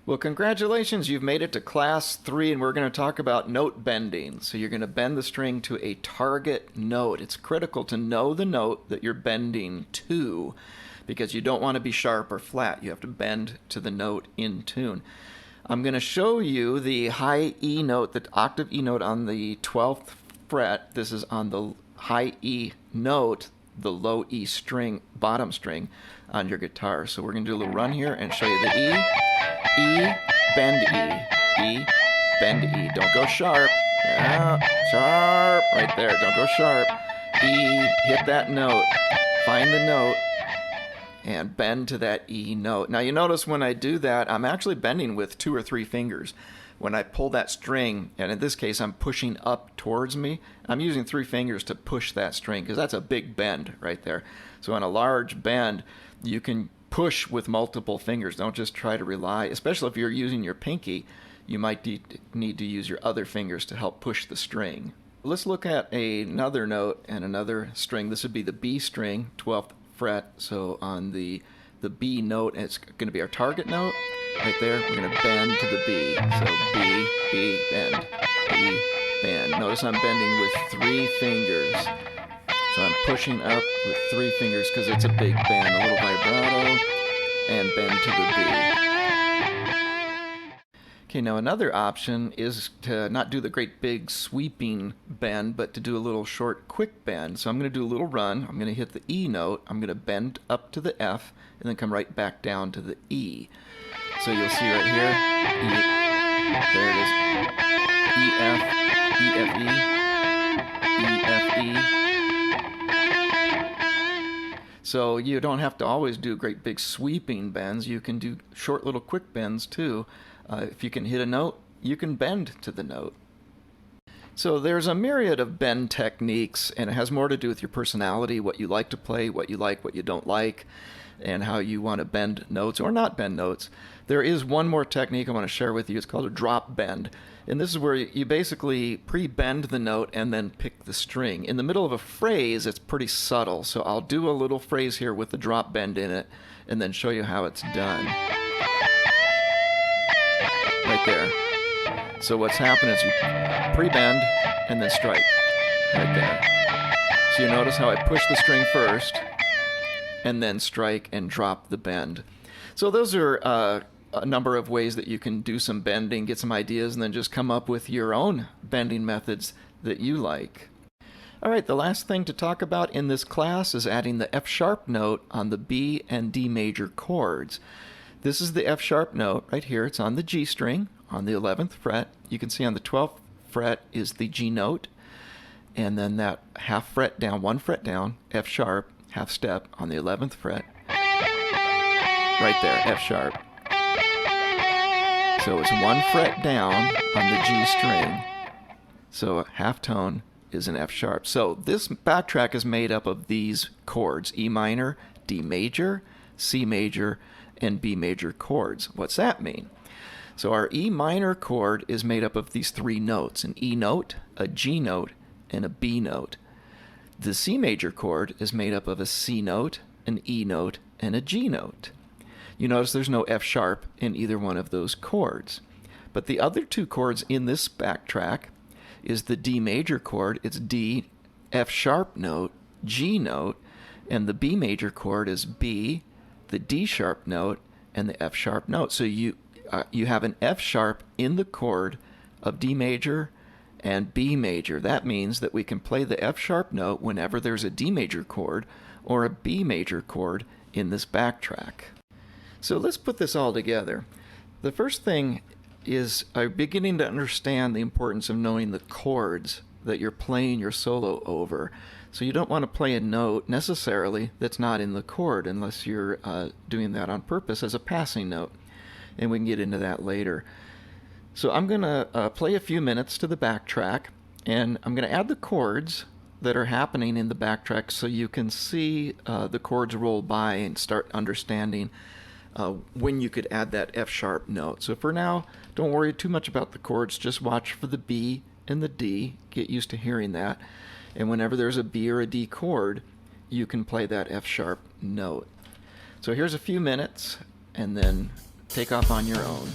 Well, congratulations, you've made it to class 3 and we're going to talk about note bending. So you're going to bend the string to a target note. It's critical to know the note that you're bending to because you don't want to be sharp or flat. You have to bend to the note in tune. I'm going to show you the high E note, the octave E note on the 12th fret. This is on the high E note, the low E string, bottom string on your guitar. So we're going to do a little run here and show you the E. E, bend E. E, bend E. Don't go sharp. Yeah, sharp. Right there. Don't go sharp. E, hit that note. Find the note and bend to that E note. Now you notice when I do that, I'm actually bending with 2 or 3 fingers. When I pull that string, and in this case I'm pushing up towards me, I'm using 3 fingers to push that string because that's a big bend right there. So on a large bend, you can push with multiple fingers. Don't just try to rely, especially if you're using your pinky, you might need to use your other fingers to help push the string. Let's look at another note and another string. This would be the B string, 12th fret. So on the B note, it's going to be our target note. Right there, we're going to bend to the B. So B, B, bend, B, bend. Notice I'm bending with 3 fingers. So I'm pushing up with 3 fingers because it's a big bend, a little vibrato, and bend to the B. Okay, now another option is to not do the great big sweeping bend, but to do a little short quick bend. So I'm going to do a little run. I'm going to hit the E note. I'm going to bend up to the F, and then come right back down to the E. So you'll see right here, E, there it is, E, F, E, F, E, E, F, E. So you don't have to always do great big sweeping bends. You can do short little quick bends too. If you can hit a note, you can bend to the note. So there's a myriad of bend techniques, and it has more to do with your personality, what you like to play, what you like, what you don't like, and how you want to bend notes or not bend notes. There is one more technique I want to share with you. It's called a drop bend. And this is where you basically pre-bend the note and then pick the string. In the middle of a phrase, it's pretty subtle. So I'll do a little phrase here with the drop bend in it and then show you how it's done. Right there. So what's happened is you pre-bend and then strike. Right there. So you notice how I push the string first and then strike and drop the bend. So those are a number of ways that you can do some bending, get some ideas, and then just come up with your own bending methods that you like. All right, the last thing to talk about in this class is adding the F sharp note on the B and D major chords. This is the F sharp note right here. It's on the G string on the 11th fret. You can see on the 12th fret is the G note, and then that half fret down, 1 fret down, F sharp, half step on the 11th fret. Right there, F sharp. So it's 1 fret down on the G string. So a half tone is an F sharp. So this backtrack is made up of these chords: E minor, D major, C major, and B major chords. What's that mean? So our E minor chord is made up of these 3 notes: an E note, a G note, and a B note. The C major chord is made up of a C note, an E note, and a G note. You notice there's no F sharp in either one of those chords. But the other 2 chords in this backtrack is the D major chord. It's D, F sharp note, G note, and the B major chord is B, the D sharp note, and the F sharp note. So you have an F sharp in the chord of D major and B major. That means that we can play the F sharp note whenever there's a D major chord or a B major chord in this backtrack. So let's put this all together. The first thing is beginning to understand the importance of knowing the chords that you're playing your solo over. So you don't want to play a note necessarily that's not in the chord unless you're doing that on purpose as a passing note. And we can get into that later. So I'm going to play a few minutes to the backtrack, and I'm going to add the chords that are happening in the backtrack so you can see the chords roll by and start understanding when you could add that F sharp note. So for now, don't worry too much about the chords. Just watch for the B and the D. Get used to hearing that. And whenever there's a B or a D chord, you can play that F sharp note. So here's a few minutes, and then take off on your own.